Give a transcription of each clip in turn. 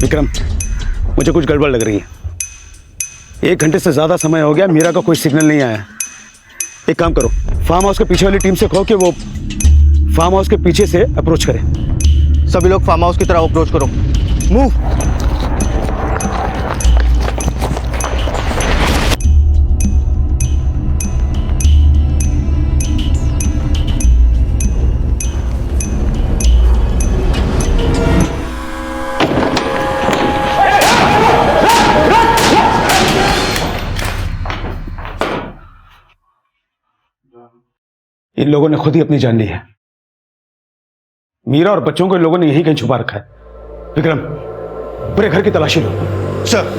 विक्रम, मुझे कुछ गड़बड़ लग रही है। 1 घंटे से ज़्यादा समय हो गया, मीरा का कोई सिग्नल नहीं आया। एक काम करो, फार्म हाउस के पीछे वाली टीम से कहो कि वो फार्म हाउस के पीछे से अप्रोच करें। सभी लोग फार्म हाउस की तरफ अप्रोच करो। मूव। इन लोगों ने खुद ही अपनी जान ली है। मीरा और बच्चों को इन लोगों ने यहीं कहीं छुपा रखा है। विक्रम, पूरे घर की तलाशी लो। सर।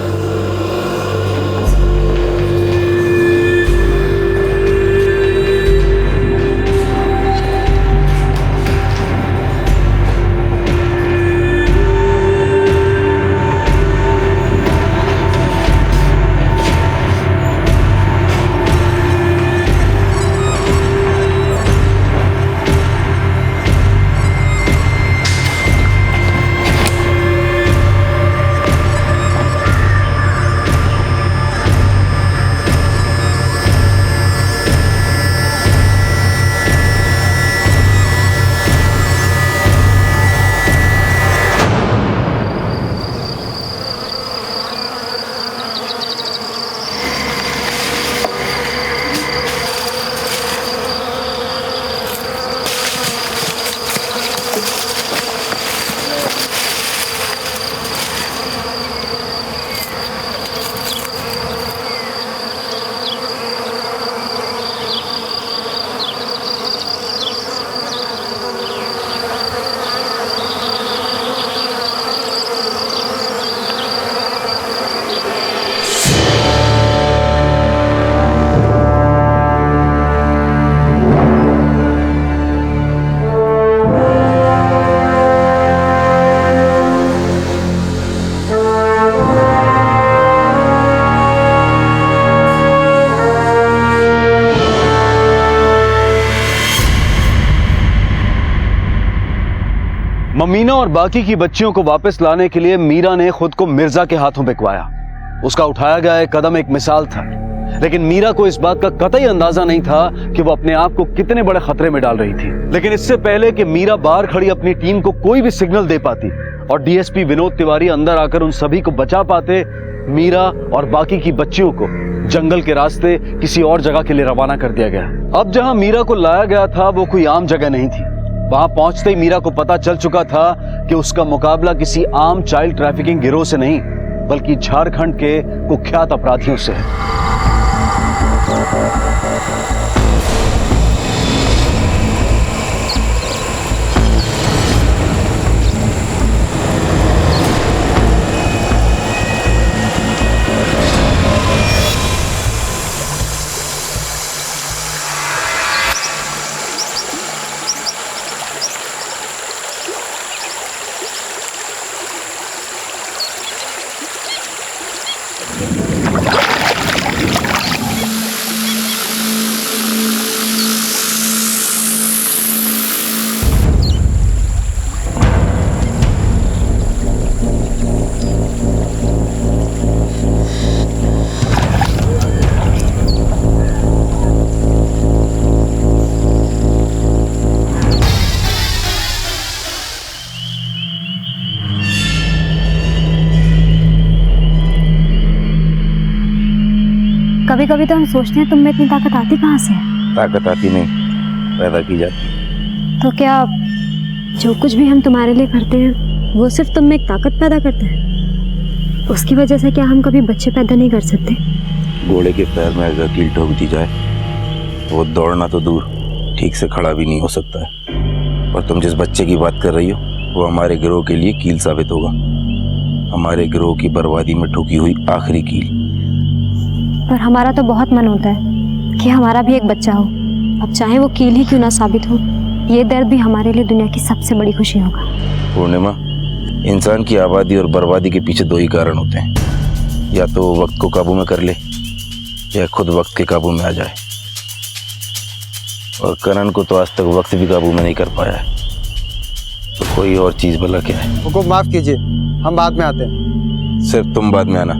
मीना और बाकी की बच्चियों को वापस लाने के लिए मीरा ने खुद को मिर्जा के हाथों बिकवाया। उसका उठाया गया एक कदम एक मिसाल था, लेकिन मीरा को इस बात का कतई अंदाजा नहीं था कि वो अपने आप को कितने बड़े खतरे में डाल रही थी। लेकिन इससे पहले कि मीरा बाहर खड़ी अपनी टीम को कोई भी सिग्नल दे पाती और डीएसपी विनोद तिवारी अंदर आकर उन सभी को बचा पाते, मीरा और बाकी की बच्चियों को जंगल के रास्ते किसी और जगह के लिए रवाना कर दिया गया। अब जहां मीरा को लाया गया था वो कोई आम जगह नहीं थी। वहां पहुंचते ही मीरा को पता चल चुका था कि उसका मुकाबला किसी आम चाइल्ड ट्रैफिकिंग गिरोह से नहीं, बल्कि झारखंड के कुख्यात अपराधियों से है। कभी कभी तो हम सोचते हैं तुम में इतनी ताकत आती कहाँ से है? ताकत आती नहीं, पैदा की जाती। तो क्या जो कुछ भी हम तुम्हारे लिए करते हैं वो सिर्फ तुम में एक ताकत पैदा करते हैं? उसकी वजह से क्या हम कभी बच्चे पैदा नहीं कर सकते? घोड़े के पैर में अगर कील ठोक दी जाए वो दौड़ना तो दूर, ठीक से खड़ा भी नहीं हो सकता है। और तुम जिस बच्चे की बात कर रही हो वो हमारे गिरोह के लिए कील साबित होगा, हमारे गिरोह की बर्बादी में ठोकी हुई आखिरी कील। पर हमारा तो बहुत मन होता है कि हमारा भी एक बच्चा हो, अब चाहे वो कील ही क्यों ना साबित हो। ये दर्द भी हमारे लिए दुनिया की सबसे बड़ी खुशी होगा। पूर्णिमा, इंसान की आबादी और बर्बादी के पीछे 2 ही कारण होते हैं, या तो वो वक्त को काबू में कर ले या खुद वक्त के काबू में आ जाए। और करण को तो आज तक वक्त भी काबू में नहीं कर पाया है। तो कोई और चीज भला क्या है? हुकुम माफ कीजिए, हम बाद में आते हैं। सिर्फ तुम बाद में आना।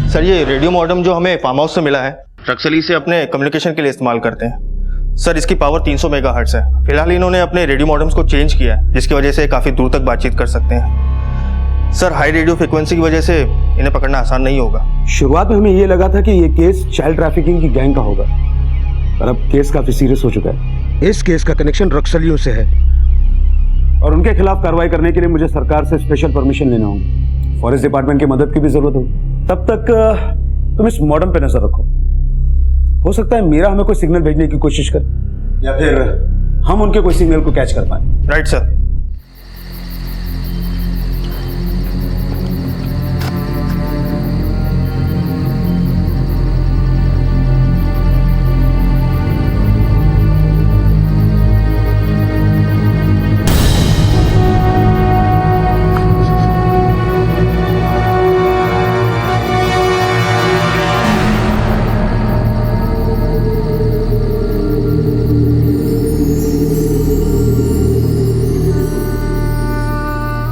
सर ये रेडियो मॉडेम जो हमें फार्म हाउस से मिला है, रक्सली से अपने कम्युनिकेशन के लिए इस्तेमाल करते हैं। सर इसकी पावर 300 मेगाहर्ट्ज़ है। फिलहाल इन्होंने अपने रेडियो मॉडेम्स को चेंज किया है, जिसकी वजह से काफ़ी दूर तक बातचीत कर सकते हैं। सर हाई रेडियो फ्रिक्वेंसी की वजह से इन्हें पकड़ना आसान नहीं होगा। शुरुआत में हमें ये लगा था कि ये केस चाइल्ड ट्रैफिकिंग की गैंग का होगा, पर अब केस काफी सीरियस हो चुका है। इस केस का कनेक्शन रक्सलियों से है और उनके खिलाफ कार्रवाई करने के लिए मुझे सरकार से स्पेशल परमिशन लेना होगी। फॉरेस्ट डिपार्टमेंट की मदद की भी जरूरत होगी। तब तक तुम इस मॉडर्न पे नजर रखो। हो सकता है मीरा हमें कोई सिग्नल भेजने की कोशिश करे या फिर हम उनके कोई सिग्नल को कैच कर पाए। Right sir.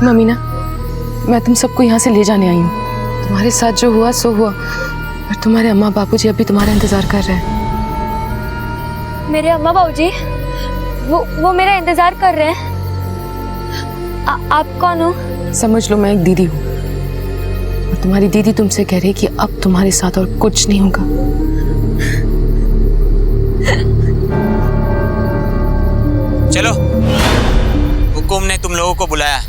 ममीना, मैं तुम सबको यहाँ से ले जाने आई हूँ। तुम्हारे साथ जो हुआ सो हुआ, और तुम्हारे अम्मा बापूजी अभी तुम्हारा इंतजार कर रहे हैं। मेरे अम्मा बाबूजी वो मेरा इंतजार कर रहे हैं। आप कौन हो? समझ लो मैं एक दीदी हूँ, और तुम्हारी दीदी तुमसे कह रही कि अब तुम्हारे साथ और कुछ नहीं होगा। चलो, हुकुम ने तुम लोगों को बुलाया।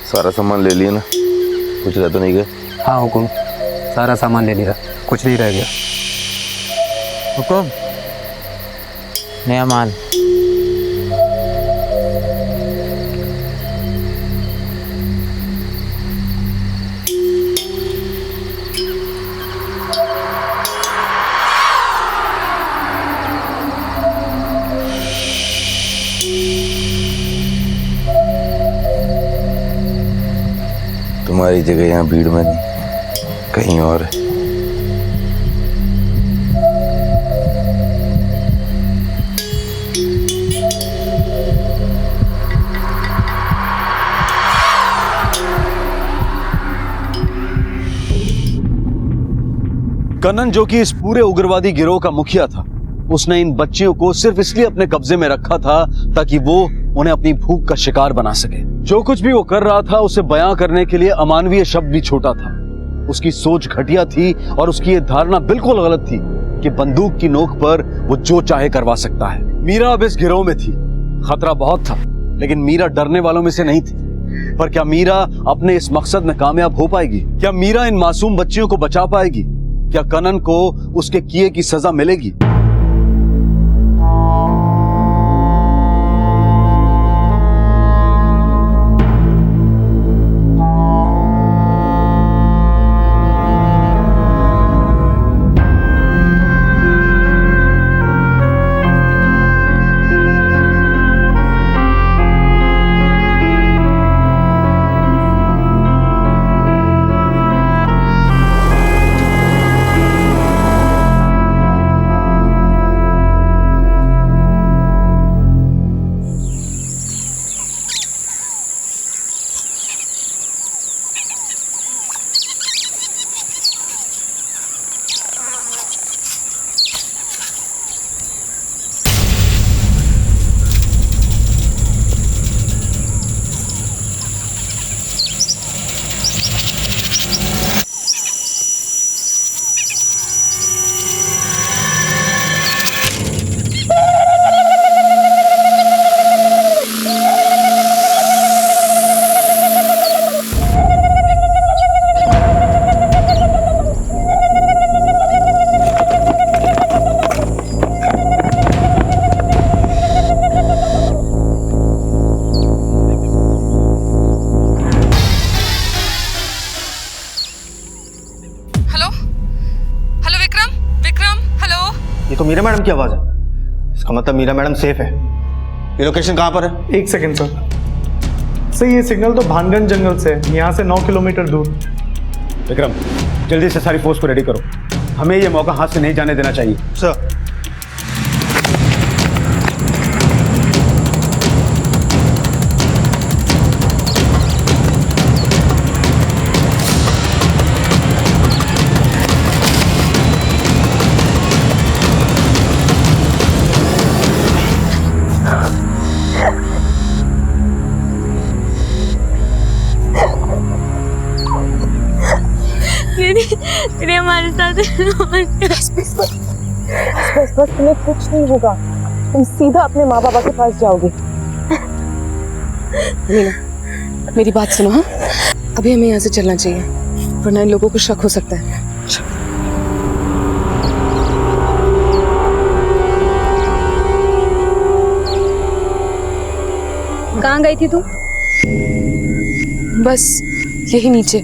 सारा सामान ले लिया ना? कुछ रह तो नहीं गया? हाँ हुकुम, सारा सामान ले लिया, कुछ नहीं रह गया। हुकुम, नया माल। तुम्हारी जगह यहाँ भीड़ में नहीं, कहीं और है। कनन, जो कि इस पूरे उग्रवादी गिरोह का मुखिया था, उसने इन बच्चियों को सिर्फ इसलिए अपने कब्जे में रखा था ताकि वो उन्हें अपनी भूख का शिकार बना सके। जो कुछ भी वो कर रहा था उसे बयां करने के लिए अमानवीय शब्द भी छोटा था। उसकी सोच घटिया थी और उसकी ये धारणा बिल्कुल गलत थी कि बंदूक की नोक पर वो जो चाहे करवा सकता है। मीरा अब इस गिरोह में थी। खतरा बहुत था, लेकिन मीरा डरने वालों में से नहीं थी। पर क्या मीरा अपने इस मकसद में कामयाब हो पाएगी? क्या मीरा इन मासूम बच्चियों को बचा पाएगी? क्या कनन को उसके किए की सजा मिलेगी? मीरा मैडम की आवाज़ है। इसका मतलब मीरा मैडम सेफ है। ये लोकेशन कहाँ पर है? एक सेकेंड सर, ये सिग्नल तो भानगंज जंगल से है, यहाँ से 9 किलोमीटर दूर। विक्रम, जल्दी से सारी फोर्स को रेडी करो, हमें ये मौका हाथ से नहीं जाने देना चाहिए। सर। तेरे हमारे साथ बस तुम्हें कुछ नहीं होगा, तुम सीधा अपने माँ बाबा के पास जाओगे। मीना, मेरी बात सुनो। हाँ, अभी हमें यहाँ से चलना चाहिए, वरना इन लोगों को शक हो सकता है। कहाँ गई थी तू? बस यही नीचे।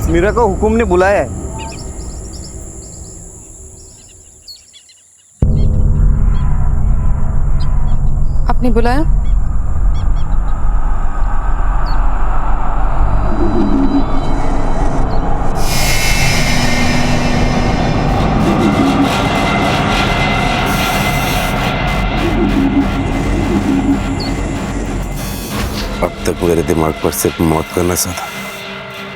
मीरा को हुकुम ने बुलाया है। आपने बुलाया? अब तक मेरे दिमाग पर सिर्फ मौत का नशा था,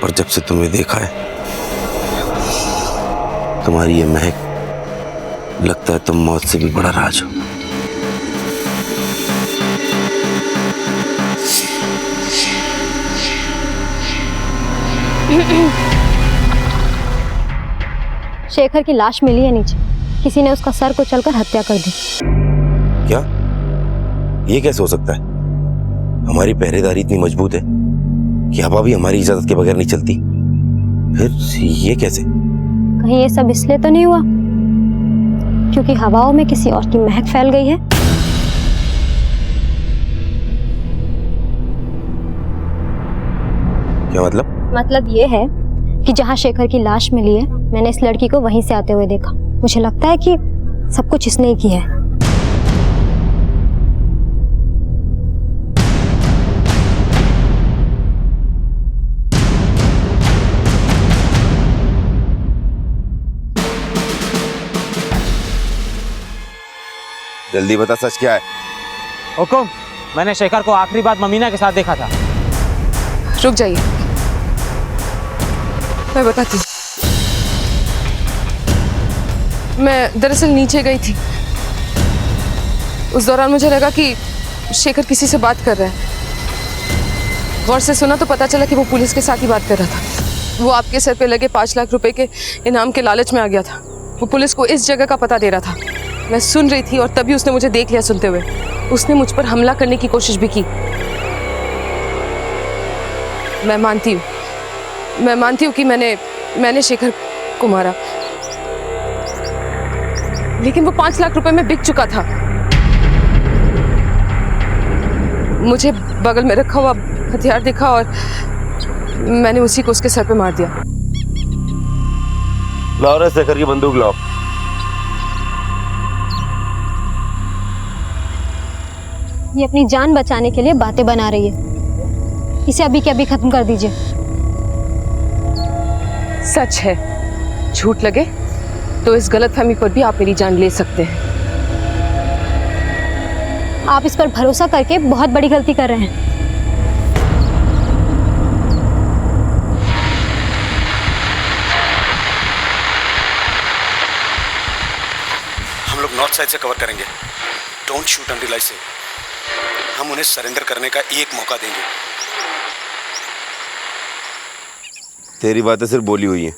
और जब से तुम्हें देखा है, तुम्हारी ये महक, लगता है तुम मौत से भी बड़ा राज हो। शेखर की लाश मिली है नीचे, किसी ने उसका सर कुचलकर हत्या कर दी। क्या? ये कैसे हो सकता है? हमारी पहरेदारी इतनी मजबूत है कि हवा भी हमारी इजाजत के बगैर नहीं चलती, फिर ये कैसे? कहीं ये सब इसलिए तो नहीं हुआ क्योंकि हवाओं में किसी और की महक फैल गई है? क्या मतलब? मतलब ये है कि जहाँ शेखर की लाश मिली है, मैंने इस लड़की को वहीं से आते हुए देखा। मुझे लगता है कि सब कुछ इसने ही किया है। जल्दी बता, सच क्या है? हुकुम, मैंने शेखर को आखिरी बार ममीना के साथ देखा था। रुक जाइए, मैं बताती हूँ। मैं दरअसल नीचे गई थी, उस दौरान मुझे लगा कि शेखर किसी से बात कर रहा है। गौर से सुना तो पता चला कि वो पुलिस के साथ ही बात कर रहा था। वो आपके सर पे लगे 5 लाख रुपए के इनाम के लालच में आ गया था। वो पुलिस को इस जगह का पता दे रहा था। मैं सुन रही थी और तभी उसने मुझे देख लिया सुनते हुए। उसने मुझ पर हमला करने की कोशिश भी की। मैं मानती हूँ कि मैंने शेखर को मारा, लेकिन वो 5 लाख रुपए में बिक चुका था। मुझे बगल में रखा हुआ हथियार दिखा और मैंने उसी को उसके सर पे मार दिया। लाओ रे शेखर की बंदूक लाओ। ये अपनी जान बचाने के लिए बातें बना रही है। इसे अभी के अभी खत्म कर दीजिए। सच है, झूठ लगे तो इस गलतफहमी पर भी आप मेरी जान ले सकते हैं। आप इस पर भरोसा करके बहुत बड़ी गलती कर रहे हैं। हम लोग नॉर्थ साइड से कवर करेंगे। डोंट शूट अंटिल आई से। हम उन्हें सरेंडर करने का एक मौका देंगे। तेरी बातें सिर्फ बोली हुई है,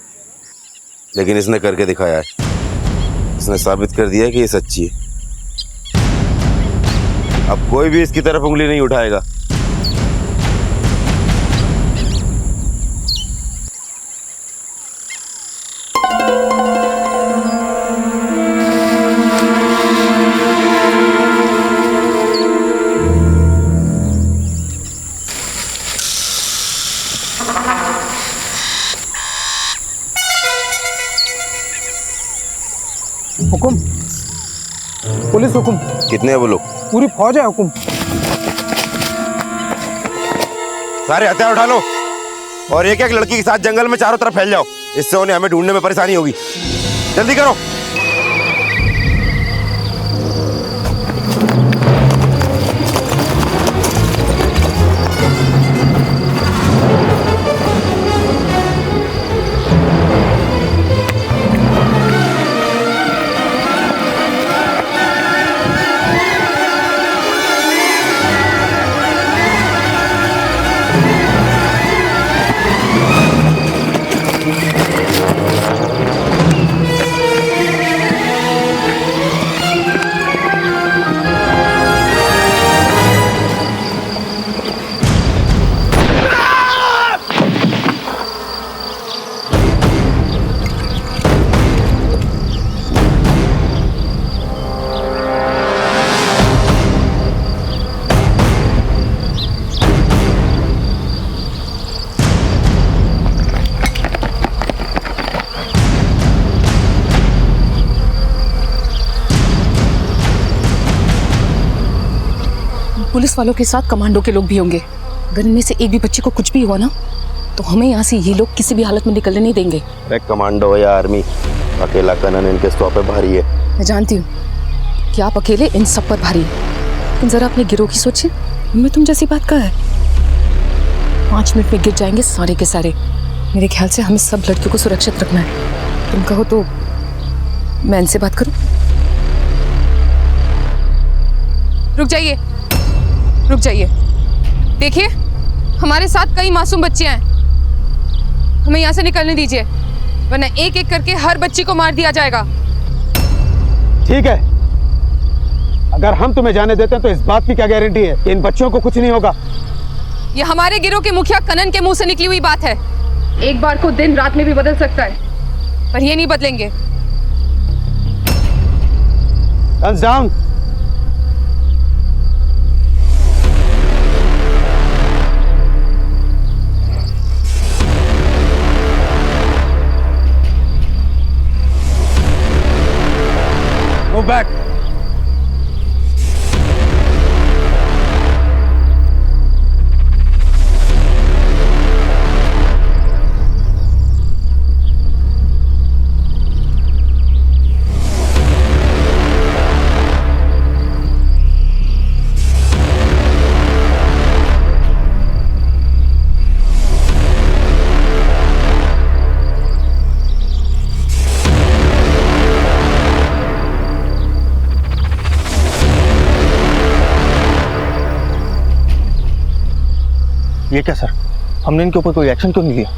लेकिन इसने करके दिखाया है। इसने साबित कर दिया है कि ये सच्ची है। अब कोई भी इसकी तरफ उंगली नहीं उठाएगा। हुकुम, पुलिस हुकुम, कितने हैं वो लोग? पूरी फौज है हुकुम। सारे हथियार उठा लो और एक एक लड़की के साथ जंगल में चारों तरफ फैल जाओ। इससे उन्हें हमें ढूंढने में परेशानी होगी। जल्दी करो। पुलिस वालों के साथ कमांडो के लोग भी होंगे। अगर इनमें से एक भी बच्चे को कुछ भी हुआ ना, तो हमें यहाँ से ये लोग किसी भी हालत में निकलने नहीं देंगे। अरे कमांडो या आर्मी, अकेला कनन इनके स्टॉप पे भारी है। मैं जानती हूँ कि आप अकेले इन सब पर भारी हैं, लेकिन जरा अपने गिरोह की सोचिए। मैं तुम जैसी बात का है 5 मिनट में गिर जाएंगे सारे के सारे। मेरे ख्याल से हमें सब लड़कियों को सुरक्षित रखना है। तुम कहो तो मैं इनसे बात करूं? रुक जाइए, रुक जाइए। देखिए, हमारे साथ कई मासूम बच्चे हैं। हमें यहाँ से निकलने दीजिए, वरना एक एक करके हर बच्ची को मार दिया जाएगा। ठीक है, अगर हम तुम्हें जाने देते हैं तो इस बात की क्या गारंटी है कि इन बच्चों को कुछ नहीं होगा? ये हमारे गिरोह के मुखिया कनन के मुंह से निकली हुई बात है। एक बार को दिन रात में भी बदल सकता है, पर ये नहीं बदलेंगे। Guns down. Move back. ये क्या सर, हमने इनके ऊपर कोई एक्शन क्यों नहीं लिया?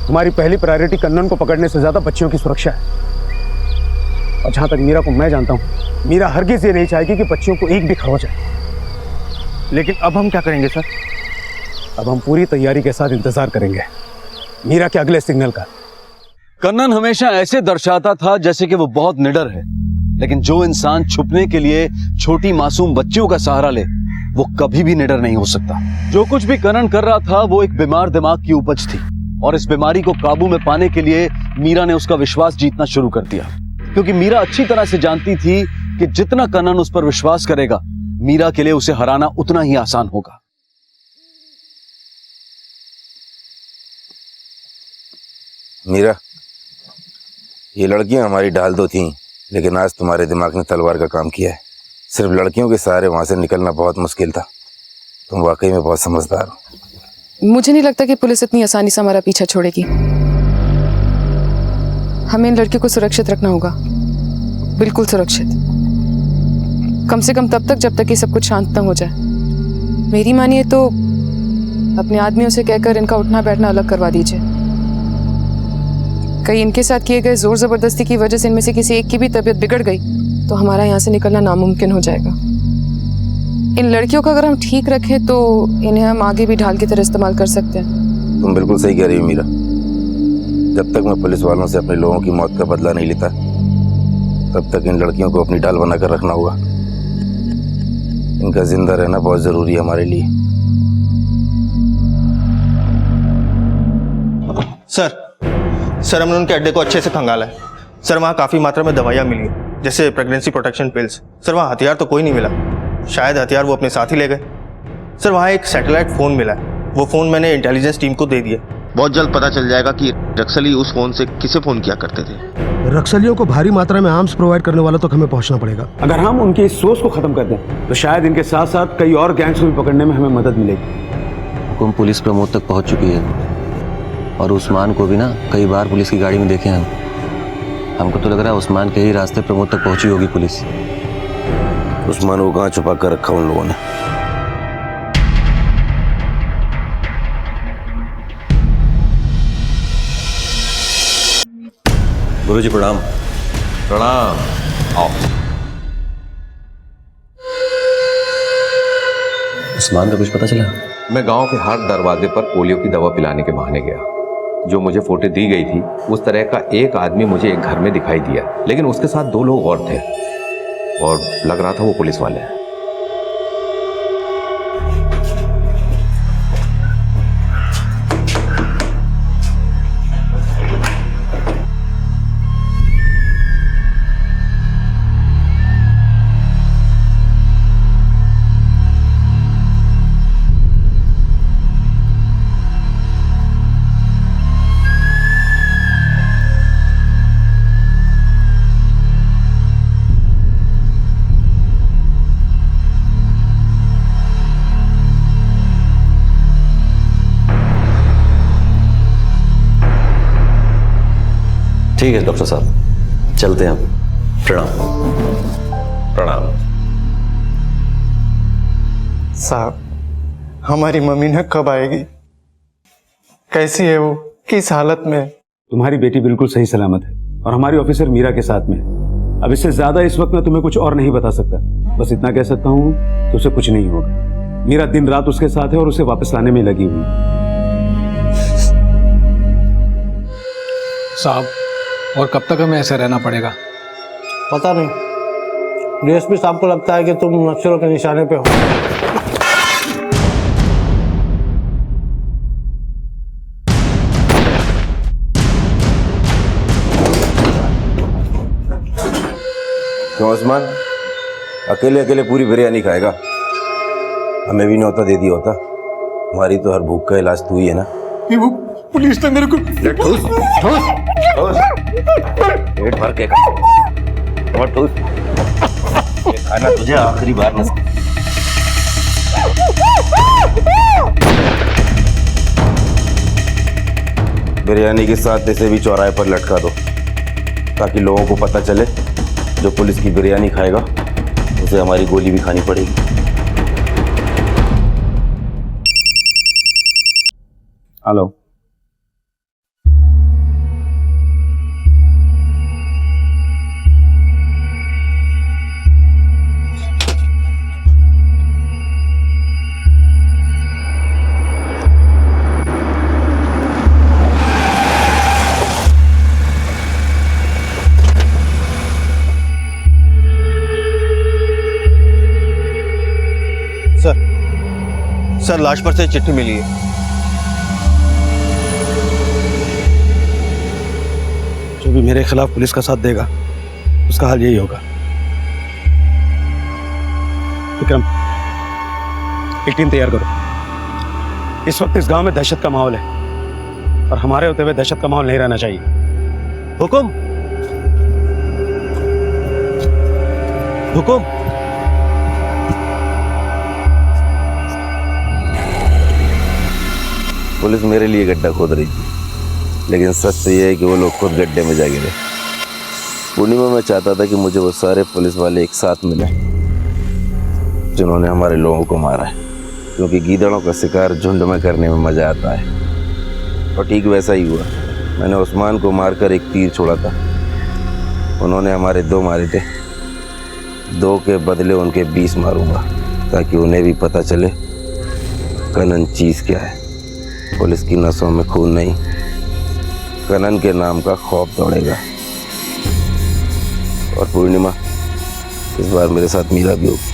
हमारी पहली प्रायोरिटी कन्नन को पकड़ने से ज्यादा बच्चियों की सुरक्षा है। और जहां तक मीरा को मैं जानता हूं, मीरा हरगिज ये नहीं चाहेगी कि बच्चियों को एक भी खरो जाए। लेकिन अब हम क्या करेंगे सर? अब हम पूरी तैयारी के साथ इंतजार करेंगे मीरा के अगले सिग्नल का। कन्नन हमेशा ऐसे दर्शाता था जैसे कि वो बहुत निडर है, लेकिन जो इंसान छुपने के लिए छोटी मासूम बच्चियों का सहारा ले, वो कभी भी निडर नहीं हो सकता। जो कुछ भी कन्नन कर रहा था वो एक बीमार दिमाग की उपज थी, और इस बीमारी को काबू में पाने के लिए मीरा ने उसका विश्वास जीतना शुरू कर दिया। क्योंकि मीरा अच्छी तरह से जानती थी कि जितना कन्नन उस पर विश्वास करेगा, मीरा के लिए उसे हराना उतना ही आसान होगा। मीरा, ये लड़कियां हमारी ढाल तो थीं, लेकिन आज तुम्हारे दिमाग ने तलवार का काम किया है। सिर्फ लड़कियों के सहारे वहां से निकलना बहुत मुश्किल था। तुम वाकई में बहुत समझदार हो। मुझे नहीं लगता कि पुलिस इतनी आसानी से हमारा पीछा छोड़ेगी। हमें इन लड़कियों को सुरक्षित रखना होगा, बिल्कुल सुरक्षित। कम से कम तब तक जब तक ये सब कुछ शांत न हो जाए। मेरी मानिए तो अपने आदमियों से कहकर इनका उठना बैठना अलग करवा दीजिए। कहीं इनके साथ किए गए जोर जबरदस्ती की वजह से इनमें से किसी एक की भी तबीयत बिगड़ गई तो हमारा यहाँ से निकलना नामुमकिन हो जाएगा। इन लड़कियों को अगर हम ठीक रखें तो इन्हें हम आगे भी ढाल की तरह इस्तेमाल कर सकते हैं। तुम बिल्कुल सही कह रही हो मीरा। जब तक मैं पुलिस वालों से अपने लोगों की मौत का बदला नहीं लेता, तब तक इन लड़कियों को अपनी ढाल बनाकर रखना होगा। इनका जिंदा रहना बहुत जरूरी है हमारे लिए। सर हमने उनके अड्डे को अच्छे से खंगाला है। सर, वहाँ काफ़ी मात्रा में दवाइयाँ मिली हैं। जैसे प्रेगनेंसी प्रोटेक्शन पिल्स। सर वहाँ हथियार तो कोई नहीं मिला, शायद हथियार वो अपने साथ ही ले गए। सर वहाँ एक सैटेलाइट फ़ोन मिला है, वो फ़ोन मैंने इंटेलिजेंस टीम को दे दिया। बहुत जल्द पता चल जाएगा कि रक्सली उस फोन से किसे फोन किया करते थे। रक्सलियों को भारी मात्रा में आर्म्स प्रोवाइड करने वालों तक हमें पहुंचना पड़ेगा। अगर हम उनकी इस सोच को खत्म कर दें तो शायद इनके साथ साथ कई और गैंग्स को भी पकड़ने में हमें मदद मिलेगी। हुकुम पुलिस प्रमोद तक पहुंच चुकी है और उस्मान को भी ना कई बार पुलिस की गाड़ी में देखे हम। हमको तो लग रहा है उस्मान के ही रास्ते प्रमोद तक पहुंची होगी पुलिस। उस्मान को कहाँ छुपा कर रखा उन लोगों ने? गुरुजी प्रणाम। प्रणाम। आओ। उस्मान का कुछ पता चला? मैं गांव के हर दरवाजे पर पोलियो की दवा पिलाने के बहाने गया। जो मुझे फोटो दी गई थी उस तरह का एक आदमी मुझे एक घर में दिखाई दिया, लेकिन उसके साथ 2 लोग और थे और लग रहा था वो पुलिस वाले हैं। ठीक है डॉक्टर साहब, चलते हैं हम। प्रणाम। प्रणाम। साहब, हमारी मम्मी ना कब आएगी? कैसी है वो? किस हालत में? तुम्हारी बेटी बिल्कुल सही सलामत है और हमारी ऑफिसर मीरा के साथ में है। अब इससे ज्यादा इस वक्त मैं तुम्हें कुछ और नहीं बता सकता, बस इतना कह सकता हूँ कि उसे कुछ नहीं होगा। मीरा दिन रात उसके साथ है और उसे वापस लाने में लगी हुई है। साहब, और कब तक हमें ऐसे रहना पड़ेगा? पता नहीं, डीएसपी साहब को लगता है कि तुम नक्सलियों के निशाने पे हो। क्यों उस्मान, अकेले अकेले पूरी बिरयानी खाएगा? हमें भी न्योता दे दिया होता। हमारी तो हर भूख का इलाज तू ही है ना। वो पुलिस ने मेरे को ठूस ठूस पेट भर के खा और ठूस। ये खाना तुझे आखिरी बार नसीब। बिरयानी के साथ इसे भी चौराहे पर लटका दो ताकि लोगों को पता चले जो पुलिस की बिरयानी खाएगा उसे हमारी गोली भी खानी पड़ेगी। हेलो, सर लाश पर से चिट्ठी मिली है। जो भी मेरे खिलाफ पुलिस का साथ देगा उसका हाल यही होगा। विक्रम, एक टीम तैयार करो। इस वक्त इस गांव में दहशत का माहौल है और हमारे होते हुए दहशत का माहौल नहीं रहना चाहिए। हुकुम, हुकुम। पुलिस मेरे लिए गड्ढा खोद रही थी, लेकिन सच तो यह है कि वो लोग खुद गड्ढे में जा गिरे। पूर्णिमा में चाहता था कि मुझे वो सारे पुलिस वाले एक साथ मिले जिन्होंने हमारे लोगों को मारा है, क्योंकि गीदड़ों का शिकार झुंड में करने में मजा आता है। और ठीक वैसा ही हुआ। मैंने उस्मान को मारकर एक तीर छोड़ा था, उन्होंने हमारे 2 मारे थे। 2 के बदले उनके 20 मारूंगा ताकि उन्हें भी पता चले कनन चीज़ क्या है। पुलिस की नसों में खून नहीं, कनन के नाम का खौफ दौड़ेगा। और पूर्णिमा, इस बार मेरे साथ मीरा भी होगी।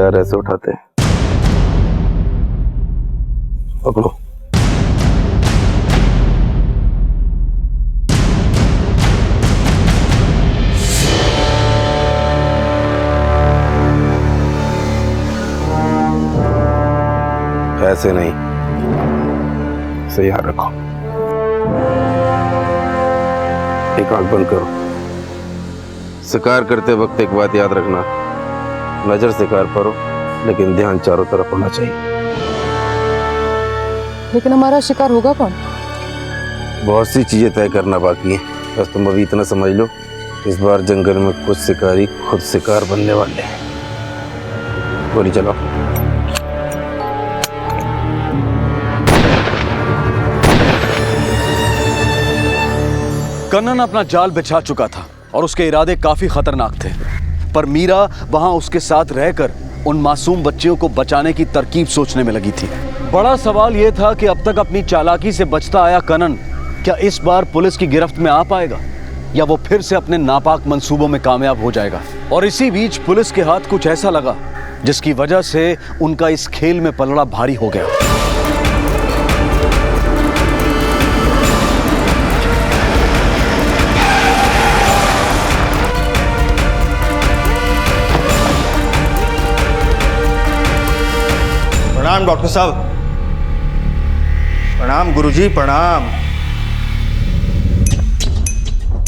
शिकार ऐसे उठाते हैं। पकड़ो। ऐसे नहीं, इसे याद रखो। एक आंख बंद करो। शिकार करते वक्त एक बात याद रखना, नजर शिकार पर हो लेकिन ध्यान चारों तरफ होना चाहिए। लेकिन हमारा शिकार होगा कौन? बहुत सी चीजें तय करना बाकी है, बस तुम अभी इतना समझ लो, इस बार जंगल में कुछ शिकारी खुद शिकार बनने वाले हैं। गोली चलाओ। कन्नन अपना जाल बिछा चुका था और उसके इरादे काफी खतरनाक थे, पर मीरा वहां उसके साथ रहकर उन मासूम बच्चियों को बचाने की तरकीब सोचने में लगी थी। बड़ा सवाल यह था कि अब तक अपनी चालाकी से बचता आया कन्नन क्या इस बार पुलिस की गिरफ्त में आ पाएगा या वो फिर से अपने नापाक मंसूबों में कामयाब हो जाएगा। और इसी बीच पुलिस के हाथ कुछ ऐसा लगा जिसकी वजह से उनका इस खेल में पलड़ा भारी हो गया। प्रणाम डॉक्टर साहब। प्रणाम गुरुजी, प्रणाम।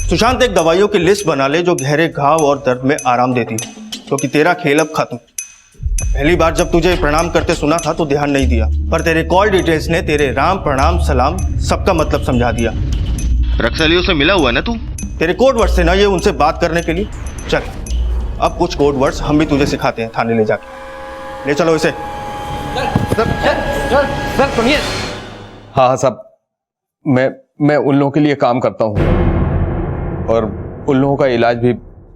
सुशांत, एक दवाइयों की लिस्ट बना ले जो गहरे घाव और दर्द में आराम देती हो, क्योंकि तेरा खेल अब खत्म। पहली बार जब तुझे प्रणाम करते सुना था तो ध्यान नहीं दिया, पर तेरे कॉल डिटेल्स ने तेरे राम प्रणाम सलाम सबका मतलब समझा दिया। रक्सलियों से मिला हुआ है ना तू? तेरे कोड वर्ड्स से ना ये उनसे बात करने के लिए। चल, अब कुछ कोड वर्ड्स हम भी तुझे सिखाते हैं थाने ले जाके। ले चलो इसे। सर सुनिए। हाँ साहब, मैं उन लोगों के लिए काम करता हूँ और उन लोगों का इलाज भी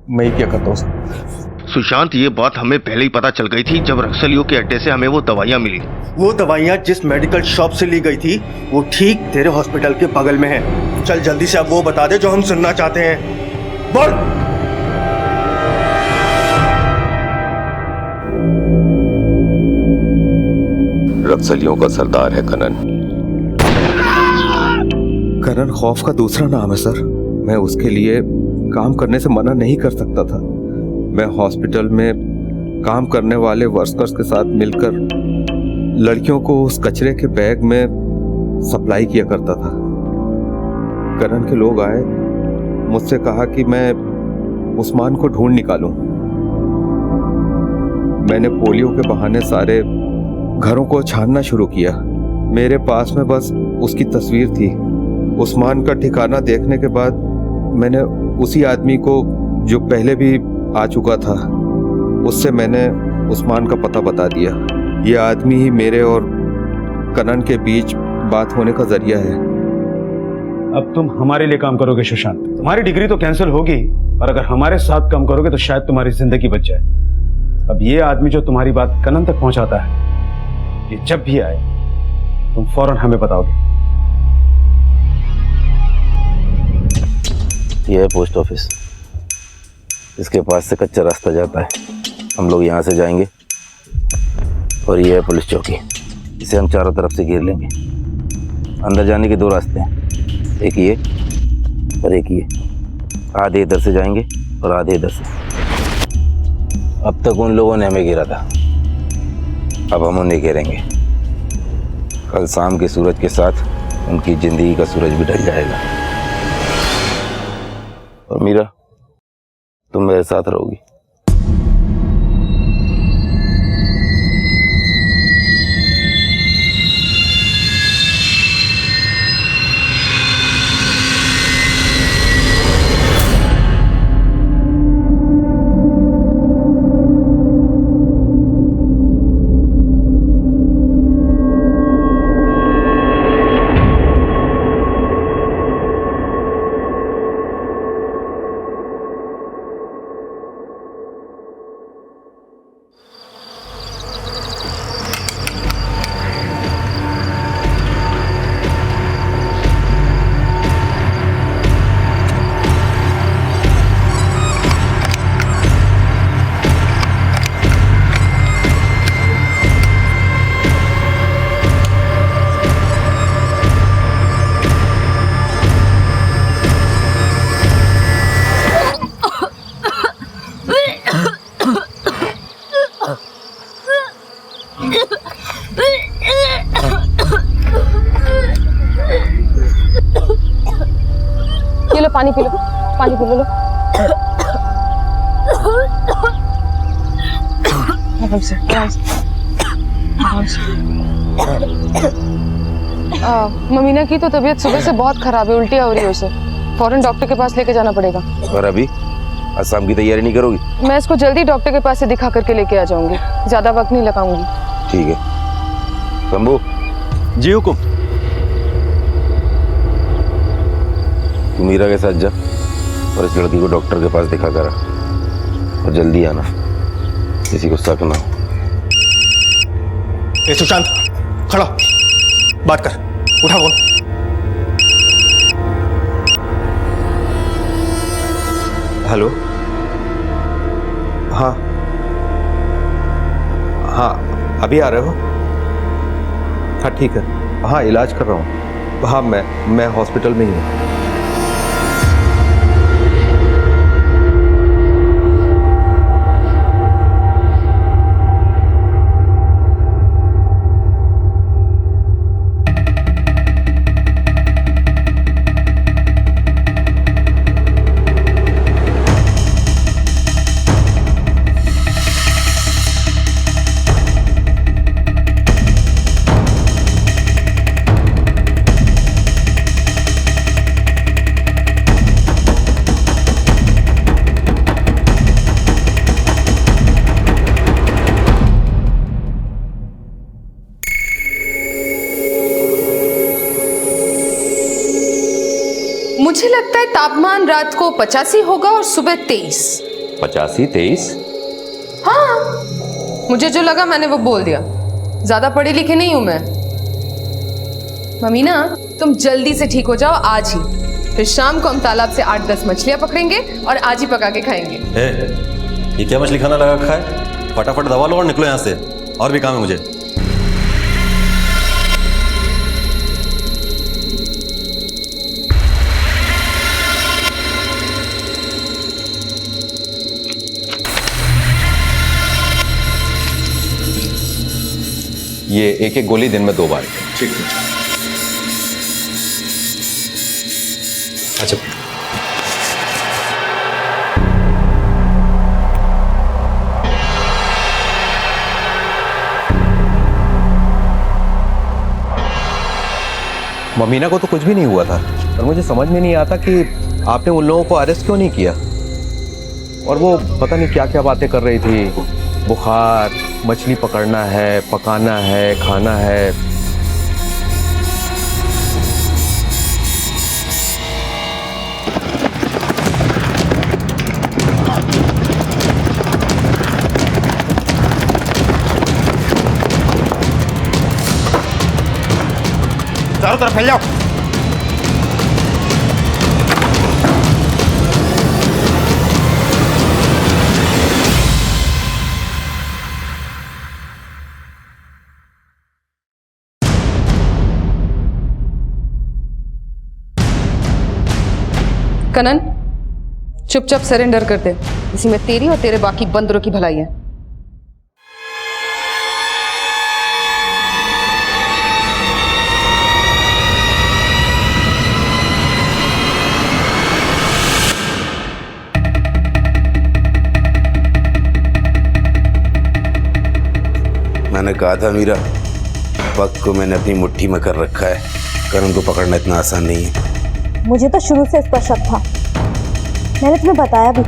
मैं ही किया करता हूँ सर। सुशांत, ये बात हमें पहले ही पता चल गई थी जब रक्सलियों के अड्डे से हमें वो दवाइयाँ मिली। वो दवाइयाँ जिस मेडिकल शॉप से ली गई थी वो ठीक तेरे हॉस्पिटल के बगल में है। चल जल्दी से अब वो बता दे जो हम सुनना चाहते हैं। बोल। रक्सलियों का सरदार है कनन। कनन खौफ का दूसरा नाम है सर। मैं उसके लिए काम करने से मना नहीं कर सकता था। मैं हॉस्पिटल में काम करने वाले वर्कर्स के साथ मिलकर लड़कियों को उस कचरे के बैग में सप्लाई किया करता था। कनन के लोग आए, मुझसे कहा कि मैं उस्मान को ढूंढ निकालूं। मैंने पोलियो के बहाने सारे घरों को छानना शुरू किया। मेरे पास में बस उसकी तस्वीर थी। उस्मान का ठिकाना देखने के बाद मैंने उसी आदमी को, जो पहले भी आ चुका था, उससे मैंने उस्मान का पता बता दिया। यह आदमी ही मेरे और कनन के बीच बात होने का जरिया है। अब तुम हमारे लिए काम करोगे सुशांत। तुम्हारी डिग्री तो कैंसिल होगी, पर अगर हमारे साथ काम करोगे तो शायद तुम्हारी जिंदगी बच जाए। अब ये आदमी जो तुम्हारी बात कनन तक पहुंचाता है, ये जब भी आए तुम फौरन हमें बताओगे। यह है पोस्ट ऑफिस, इसके पास से कच्चा रास्ता जाता है। हम लोग यहाँ से जाएंगे और यह है पुलिस चौकी। इसे हम चारों तरफ से घेर लेंगे। अंदर जाने के दो रास्ते हैं, एक ये और एक ये। आधे इधर से जाएंगे और आधे इधर से। अब तक उन लोगों ने हमें घेरा था, अब हम उन्हें घेरेंगे। कल शाम के सूरज के साथ उनकी जिंदगी का सूरज भी ढल जाएगा। और मीरा, तुम मेरे साथ रहोगी। लो पानी पी लो, पानी पी लो। आराम से, आराम से, आराम से। ममीना की तो तबीयत सुबह से बहुत खराब है, उल्टियाँ हो रही है उसे। फौरन डॉक्टर के पास लेके जाना पड़ेगा। और अभी आज शाम की तैयारी नहीं करोगी? मैं इसको जल्दी डॉक्टर के पास से दिखा करके लेके आ जाऊंगी, ज्यादा वक्त नहीं लगाऊंगी। ठीक है। शंभू। जी हुकुम। तू मीरा के साथ जा और इस लड़की को डॉक्टर के पास दिखा करा, और जल्दी आना, किसी को शक ना हो। ए सुशांत, खड़ा बात कर, उठा फोन। हेलो। हाँ हाँ, अभी आ रहे हो? हाँ ठीक है। हाँ, इलाज कर रहा हूँ। हाँ, मैं हॉस्पिटल में ही हूँ। मुझे लगता है तापमान रात को 85 होगा और सुबह 23। 85, 23? हाँ, मुझे जो लगा मैंने वो बोल दिया। ज्यादा पढ़ी लिखी नहीं हूं मैं। ममीना, तुम जल्दी से ठीक हो जाओ आज ही, फिर शाम को हम तालाब से 8-10 मछलियां पकड़ेंगे और आज ही पका के खाएंगे। ये क्या मछली खाना लगा रखा है? फटाफट दवा लो और निकलो यहाँ से, और भी काम है मुझे। ये एक गोली दिन में 2 बार। ठीक है। अच्छा, ममीना को तो कुछ भी नहीं हुआ था, और मुझे समझ में नहीं आता कि आपने उन लोगों को अरेस्ट क्यों नहीं किया। और वो पता नहीं क्या क्या बातें कर रही थी, बुखार, मछली पकड़ना है, पकाना है, खाना है। चारों तरफ फैल जाओ। कनन, चुपचाप सरेंडर कर दे, इसी में तेरी और तेरे बाकी बंदरों की भलाई है। मैंने कहा था मीरा, वक्त को मैंने अपनी मुट्ठी में कर रखा है। करण को पकड़ना इतना आसान नहीं है। मुझे तो शुरू से इस पर शक था, मैंने तुम्हें बताया भी,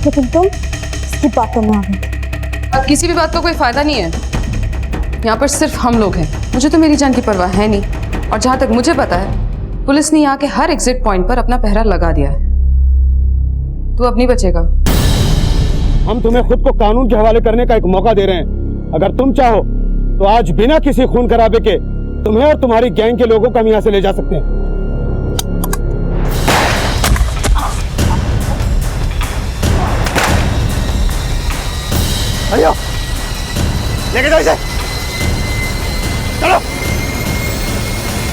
लेकिन तुम इसकी बातों में आ गई। अब किसी भी बात का कोई फायदा नहीं है, यहाँ पर सिर्फ हम लोग हैं। मुझे तो मेरी जान की परवाह है नहीं, और जहाँ तक मुझे पता है पुलिस ने यहाँ के हर एग्जिट पॉइंट पर अपना पहरा लगा दिया है। तू अब नहीं बचेगा। हम तुम्हें खुद को कानून के हवाले करने का एक मौका दे रहे हैं। अगर तुम चाहो तो आज बिना किसी खून खराबे के तुम्हें और तुम्हारी गैंग के लोगों को हम यहाँ से ले जा सकते हैं। आइयो, लेके जाओ इसे। चलो,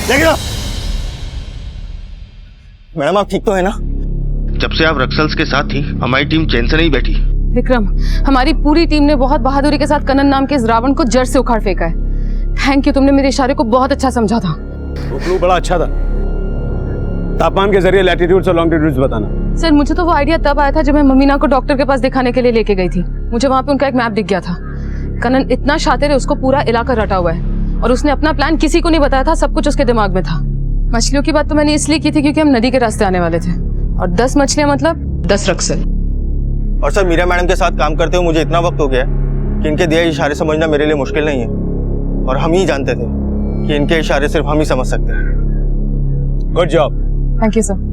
लेके जाओ। मैडम, आप ठीक तो है ना? जब से आप रक्सल्स के साथ थी, हमारी टीम चैन से नहीं बैठी। विक्रम, हमारी पूरी टीम ने बहुत बहादुरी के साथ कनन नाम के इस रावण को जड़ से उखाड़ फेंका है। थैंक यू, तुमने मेरे इशारे को बहुत अच्छा समझा था। वो क्लू बड़ा अच्छा था। तापमान के जरिए लैटिट्यूड्स और लॉन्गिट्यूड्स बताना। सर मुझे तो वो आइडिया तब आया था जब मैं ममीना को डॉक्टर के पास दिखाने के लिए लेके गई थी। मुझे वहाँ पे उनका एक मैप दिख गया था। कनन इतना शातिर है, उसको पूरा इलाका रटा हुआ है और उसने अपना प्लान किसी को नहीं बताया था, सब कुछ उसके दिमाग में था। मछलियों की बात तो मैंने इसलिए की थी क्योंकि हम नदी के रास्ते आने वाले थे और 10 मछलियां मतलब 10 रक्सल। और सर मीरा मैडम के साथ काम करते हुए मुझे इतना वक्त हो गया है कि इनके दिए इशारे समझना मेरे लिए मुश्किल नहीं है, और हम ही जानते थे कि इनके इशारे सिर्फ हम ही समझ सकते हैं। Good job. Thank you sir.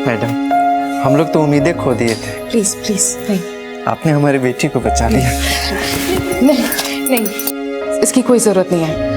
Madam, हम लोग तो उम्मीदें खो दिए थे। प्लीज प्लीज नहीं, आपने हमारी बेटी को बचा लिया। नहीं नहीं, इसकी कोई जरूरत नहीं है।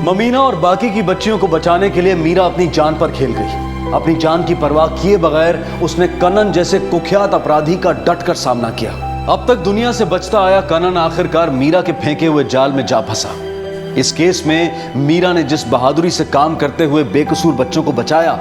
ममीना और बाकी की बच्चियों को बचाने के लिए मीरा अपनी जान पर खेल गई। अपनी जान की परवाह किए बगैर उसने कनन जैसे कुख्यात अपराधी का डटकर सामना किया। अब तक दुनिया से बचता आया कनन आखिरकार मीरा के फेंके हुए जाल में जा फंसा। इस केस में मीरा ने जिस बहादुरी से काम करते हुए बेकसूर बच्चों को बचाया,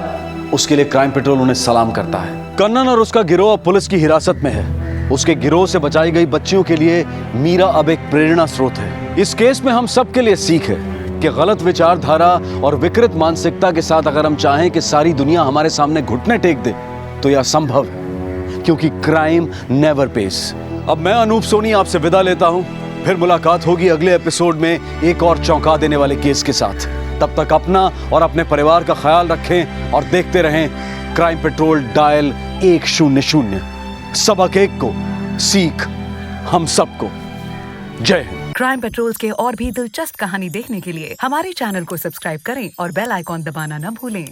उसके लिए क्राइम पेट्रोल उन्हें सलाम करता है। कनन और उसका गिरोह अब पुलिस की हिरासत में है। उसके गिरोह से बचाई गई बच्चियों के लिए मीरा अब एक प्रेरणा स्रोत है। इस केस में हम सबके लिए सीख है कि गलत विचारधारा और विकृत मानसिकता के साथ अगर हम चाहें कि सारी दुनिया हमारे सामने घुटने टेक दे तो यह असंभव है, क्योंकि क्राइम नेवर पेस। अब मैं अनूप सोनी आपसे विदा लेता हूं। फिर मुलाकात होगी अगले एपिसोड में एक और चौंका देने वाले केस के साथ। तब तक अपना और अपने परिवार का ख्याल रखें और देखते रहें क्राइम पेट्रोल डायल 100। सबक एक को, सीख हम सबको। जय हिंद। क्राइम पेट्रोल के और भी दिलचस्प कहानी देखने के लिए हमारे चैनल को सब्सक्राइब करें और बेल आइकॉन दबाना न भूलें।